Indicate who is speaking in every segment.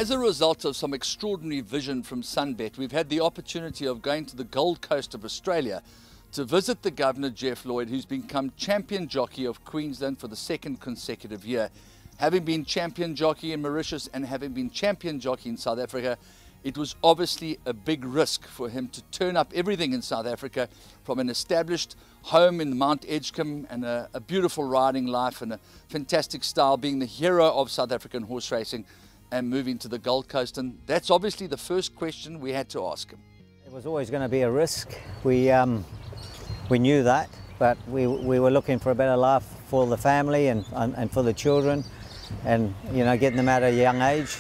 Speaker 1: As a result of some extraordinary vision from Sunbet, we've had the opportunity of going to the Gold Coast of Australia to visit the Governor, Jeff Lloyd, who's become champion jockey of Queensland for the second consecutive year. Having been champion jockey in Mauritius and having been champion jockey in South Africa, it was obviously a big risk for him to turn up everything in South Africa, from an established home in Mount Edgecombe and a beautiful riding life and a fantastic style, being the hero of South African horse racing, and moving to the Gold Coast. And that's obviously the first question we had to ask him.
Speaker 2: It was always going to be a risk. We knew that, but we were looking for a better life for the family and for the children, and getting them at a young age.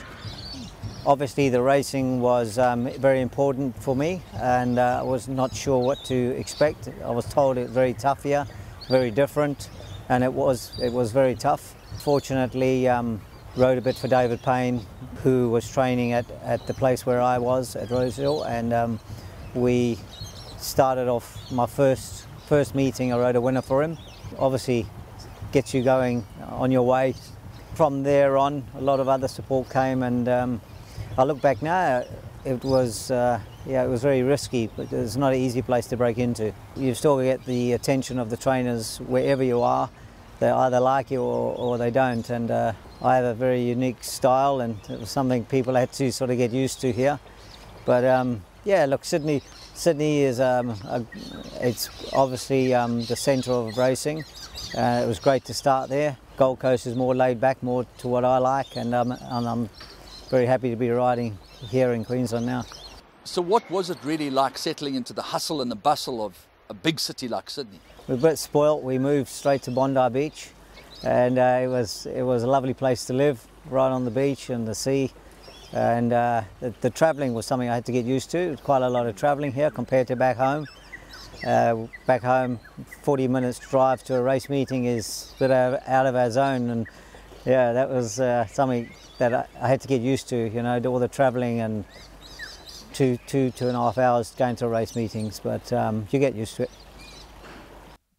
Speaker 2: Obviously the racing was very important for me, and I was not sure what to expect. I was told it was very tough here, very different, and it was very tough. Fortunately, rode a bit for David Payne, who was training at the place where I was at Rosehill, and we started off my first meeting. I rode a winner for him. Obviously gets you going on your way. From there on, a lot of other support came, and I look back now, it was very risky, but it's not an easy place to break into. You still get the attention of the trainers wherever you are. They either like you or they don't, and I have a very unique style, and it was something people had to sort of get used to here. But yeah, look, Sydney is it's obviously the centre of racing. It was great to start there. Gold Coast is more laid back, more to what I like, and I'm very happy to be riding here in Queensland now.
Speaker 1: So what was it really like settling into the hustle and the bustle of a big city like Sydney?
Speaker 2: We're a bit spoilt. We moved straight to Bondi Beach, and it was a lovely place to live, right on the beach and the sea. And the travelling was something I had to get used to. It was quite a lot of travelling here compared to back home. Back home, 40 minutes drive to a race meeting is a bit out of our zone, and yeah, that was something that I had to get used to, all the travelling and two and a half hours going to race meetings, but you get used to it.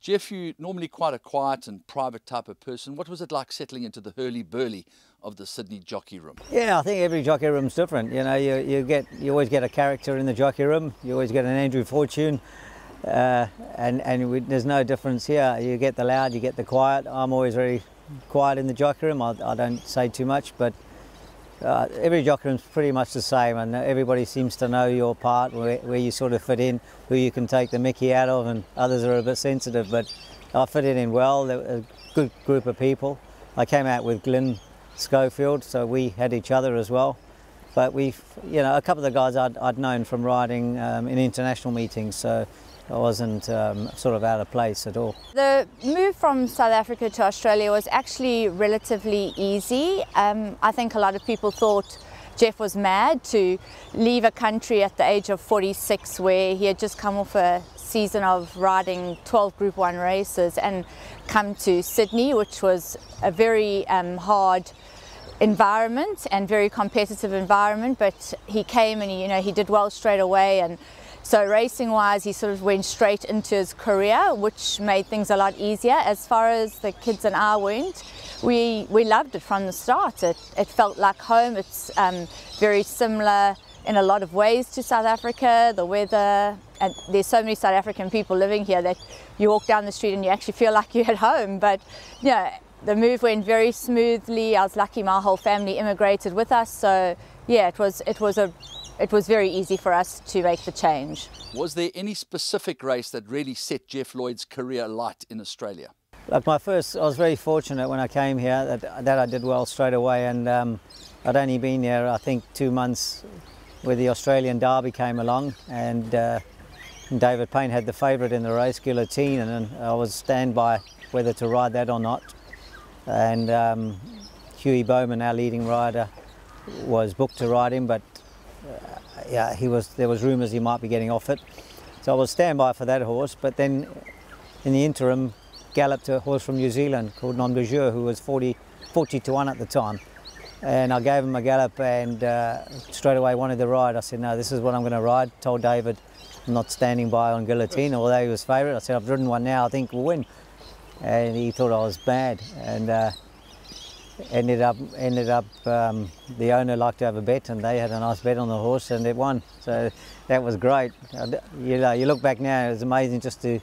Speaker 1: Jeff, you're normally quite a quiet and private type of person. What was it like settling into the hurly-burly of the Sydney jockey room? Yeah,
Speaker 2: I think every jockey room's different. You always get a character in the jockey room. You always get an Andrew Fortune, and there's no difference here. You get the loud, you get the quiet. I'm always very quiet in the jockey room. I don't say too much, but every jockey room's pretty much the same, and everybody seems to know your part, where you sort of fit in, who you can take the mickey out of, and others are a bit sensitive, but I fit in well. They're a good group of people. I came out with Glyn Schofield, so we had each other as well. But a couple of the guys I'd known from riding in international meetings, so I wasn't sort of out of place at all.
Speaker 3: The move from South Africa to Australia was actually relatively easy. I think a lot of people thought Jeff was mad to leave a country at the age of 46, where he had just come off a season of riding 12 Group 1 races, and come to Sydney, which was a very hard environment and very competitive environment. But he came and he did well straight away, and so racing wise he sort of went straight into his career, which made things a lot easier. As far as the kids and I went, we loved it from the start. It felt like home. It's very similar in a lot of ways to South Africa. The weather, and there's so many South African people living here that you walk down the street and you actually feel like you're at home. But the move went very smoothly. I was lucky my whole family immigrated with us, so yeah, it was very easy for us to make the change.
Speaker 1: Was there any specific race that really set Jeff Lloyd's career alight in Australia?
Speaker 2: Like I was very fortunate when I came here that I did well straight away, and I'd only been here I think 2 months where the Australian Derby came along, and David Payne had the favourite in the race, Guillotine, and I was standby whether to ride that or not. And Hughie Bowman, our leading rider, was booked to ride him, but yeah, there was rumours he might be getting off it. So I was standby for that horse, but then in the interim galloped a horse from New Zealand called Non Bijou, who was 40 to 1 at the time. And I gave him a gallop, and straight away wanted to ride. I said, no, this is what I'm going to ride. Told David I'm not standing by on Guillotine, although he was favourite. I said, I've ridden one now, I think we'll win. And he thought I was bad. And ended up the owner liked to have a bet, and they had a nice bet on the horse, and it won. So that was great. You know, you look back now, it was amazing just to,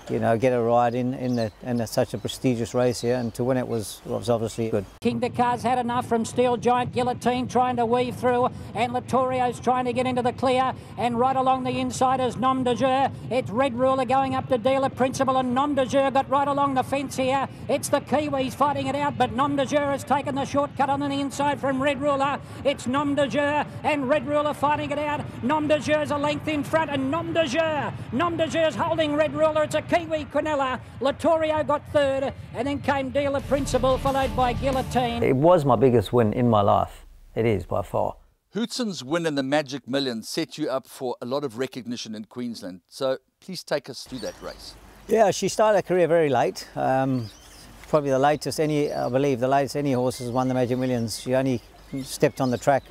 Speaker 2: you know, get a ride in such a prestigious race here, and to win it was obviously good.
Speaker 4: King Dakar's had enough from Steel Giant. Guillotine trying to weave through, and Latorio's trying to get into the clear, and right along the inside is Nom de Jure. It's Red Ruler going up to Dealer Principal, and Nom de Jure got right along the fence here. It's the Kiwis fighting it out, but Nom de Jure has taken the shortcut on the inside from Red Ruler. It's Nom de Jure and Red Ruler fighting it out. Nom de Jure's a length in front, and Nom de Jure's holding Red Ruler. It's a Kiwi Quinella. Latorio got third, and then came Dealer Principal, followed by Guillotine.
Speaker 2: It was my biggest win in my life. It is, by far.
Speaker 1: Hootson's win in the Magic Millions set you up for a lot of recognition in Queensland. So please take us through that race.
Speaker 2: Yeah, she started her career very late. Probably the latest I believe the latest any horse has won the Magic Millions. She only stepped on the track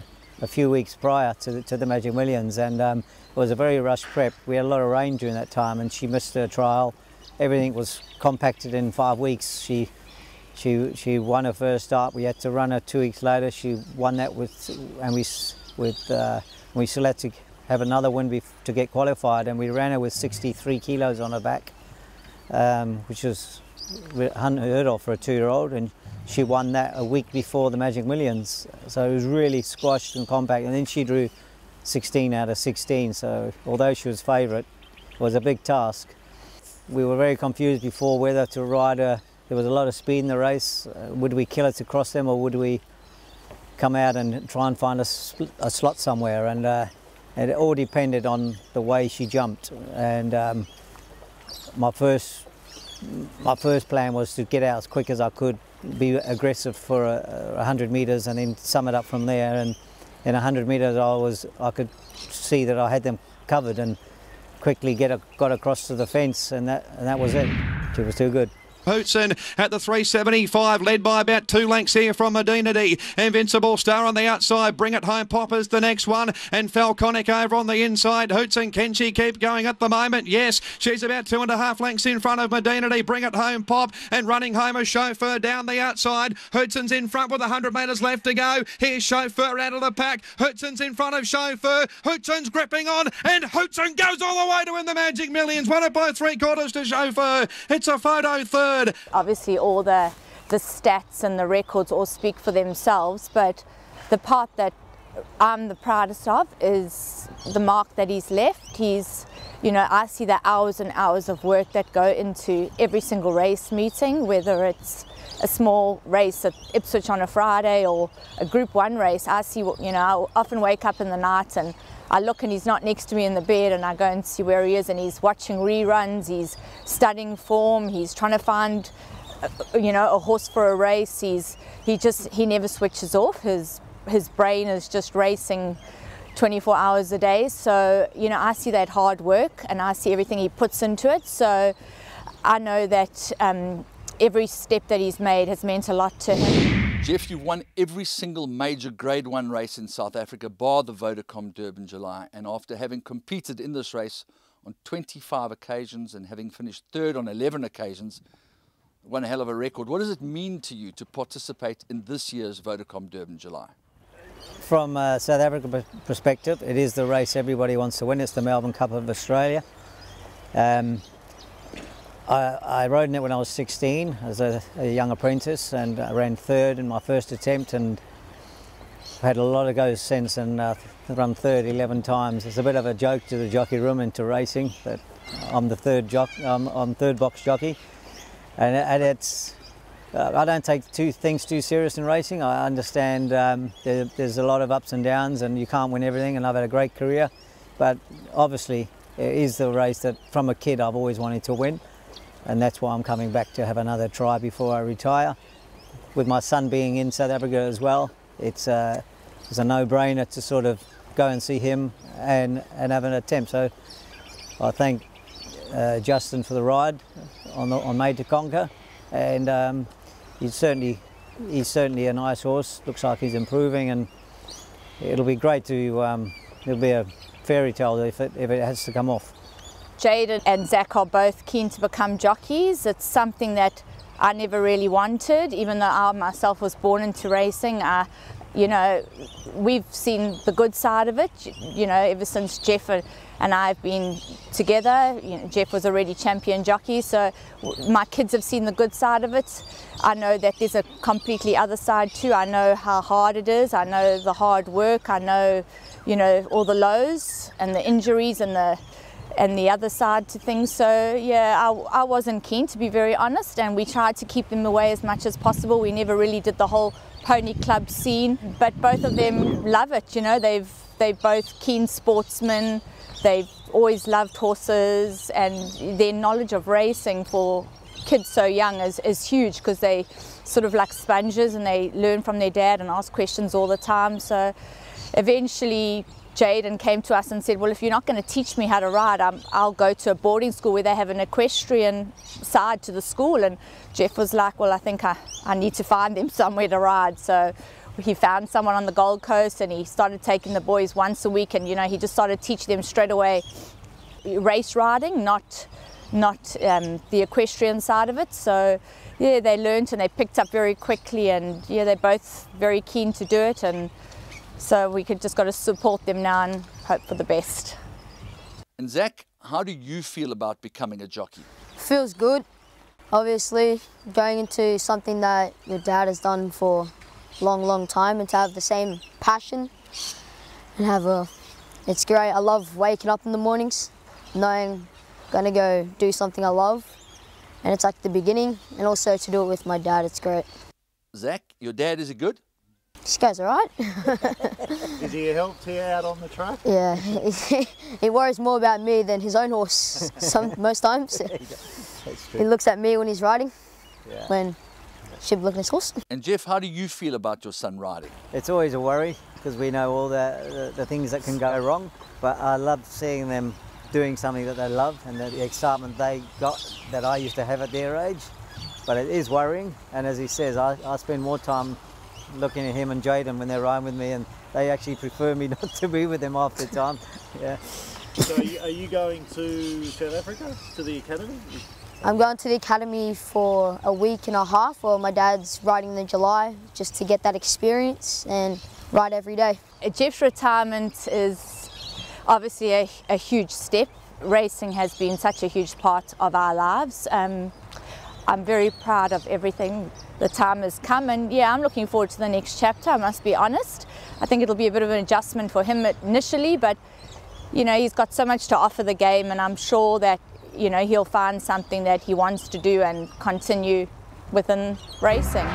Speaker 2: a few weeks prior to the Magic Millions, and it was a very rushed prep. We had a lot of rain during that time, and she missed her trial. Everything was compacted in 5 weeks. She won her first start. We had to run her 2 weeks later. She won that we still had to have another win to get qualified, and we ran her with 63 kilos on her back, which was unheard of for a 2-year-old, and she won that a week before the Magic Millions. So it was really squashed and compact, and then she drew 16 out of 16. So although she was favourite, it was a big task. We were very confused before whether to ride her. There was a lot of speed in the race. Would we kill her to cross them, or would we come out and try and find a slot somewhere? And it all depended on the way she jumped. And my first plan was to get out as quick as I could, be aggressive for 100 metres, and then sum it up from there. And in 100 metres, I could see that I had them covered, and quickly got across to the fence, and that was it. She was too good.
Speaker 5: Hootson at the 375, led by about 2 lengths here from Medina D. Invincible Star on the outside. Bring It Home Popper's the next one, and Falconic over on the inside. Hootson, can she keep going at the moment? Yes, she's about 2.5 lengths in front of Medina D. Bring It Home Pop, and running home a Chauffeur down the outside. Hootson's in front with 100 metres left to go. Here's Chauffeur out of the pack. Hootson's in front of Chauffeur. Hootson's gripping on, and Hootson goes all the way to win the Magic Millions. Won it by 3/4 to Chauffeur. It's a photo third.
Speaker 3: Obviously all the stats and the records all speak for themselves, but the part that I'm the proudest of is the mark that he's left. You know, I see the hours and hours of work that go into every single race meeting, whether it's a small race at Ipswich on a Friday or a Group 1 race. I see, you know, I often wake up in the night and I look and he's not next to me in the bed, and I go and see where he is, and he's watching reruns, he's studying form, he's trying to find, you know, a horse for a race. He never switches off. His brain is just racing 24 hours a day. So, you know, I see that hard work and I see everything he puts into it. So I know that every step that he's made has meant a lot to him.
Speaker 1: Jeff, you won every single major Grade 1 race in South Africa, bar the Vodacom Durban July. And after having competed in this race on 25 occasions and having finished third on 11 occasions, one hell of a record. What does it mean to you to participate in this year's Vodacom Durban July?
Speaker 2: From a South African perspective, it is the race everybody wants to win. It's the Melbourne Cup of Australia. I rode in it when I was 16 as a young apprentice, and I ran third in my first attempt, and had a lot of goes since, and run third 11 times. It's a bit of a joke to the jockey room and to racing, but I'm the third box jockey, and it's I don't take things too serious in racing. I understand there's a lot of ups and downs, and you can't win everything, and I've had a great career, but obviously it is the race that from a kid I've always wanted to win. And that's why I'm coming back to have another try before I retire. With my son being in South Africa as well, it's a no-brainer to sort of go and see him and have an attempt. So I thank Justin for the ride on Made to Conquer, and he's certainly a nice horse. Looks like he's improving, and it'll be great to. It'll be a fairy tale if it has to come off.
Speaker 3: Jade and Zach are both keen to become jockeys. It's something that I never really wanted, even though I myself was born into racing. You know, we've seen the good side of it, you know, ever since Jeff and I have been together. You know, Jeff was already champion jockey, so my kids have seen the good side of it. I know that there's a completely other side too. I know how hard it is. I know the hard work. I know, you know, all the lows and the injuries and the other side to things. So yeah, I wasn't keen, to be very honest, and we tried to keep them away as much as possible. We never really did the whole pony club scene, but both of them love it. You know, they're both keen sportsmen. They've always loved horses, and their knowledge of racing for kids so young is huge, because they sort of like sponges and they learn from their dad and ask questions all the time. So eventually Jaden came to us and said, well, if you're not going to teach me how to ride, I'll go to a boarding school where they have an equestrian side to the school. And Jeff was like, well, I think I need to find them somewhere to ride. So he found someone on the Gold Coast, and he started taking the boys once a week, and you know, he just started teaching them straight away race riding, not the equestrian side of it. So yeah, they learned and they picked up very quickly, and yeah, they're both very keen to do it, and so we just got to support them now and hope for the best.
Speaker 1: And Zach, how do you feel about becoming a jockey?
Speaker 6: Feels good. Obviously, going into something that your dad has done for a long time, and to have the same passion and it's great. I love waking up in the mornings, knowing I'm gonna go do something I love, and it's like the beginning, and also to do it with my dad, it's great.
Speaker 1: Zach, your dad, is he good?
Speaker 6: This guy's all right.
Speaker 7: Is he a help to you out on the track?
Speaker 6: Yeah, he worries more about me than his own horse most times. He looks at me when he's riding, when he should be looking at his horse.
Speaker 1: And Jeff, how do you feel about your son riding?
Speaker 2: It's always a worry, because we know all the things that can go wrong, but I love seeing them doing something that they love, and the excitement they got that I used to have at their age. But it is worrying, and as he says, I spend more time looking at him and Jaden when they're riding with me, and they actually prefer me not to be with them half the time. Yeah.
Speaker 7: So are you going to South Africa, to the academy?
Speaker 6: I'm going to the academy for a week and a half, or my dad's riding in July, just to get that experience and ride every day.
Speaker 3: Jeff's retirement is obviously a huge step. Racing has been such a huge part of our lives. I'm very proud of everything. The time has come, and yeah, I'm looking forward to the next chapter, I must be honest. I think it'll be a bit of an adjustment for him initially, but you know, he's got so much to offer the game, and I'm sure that, you know, he'll find something that he wants to do and continue within racing.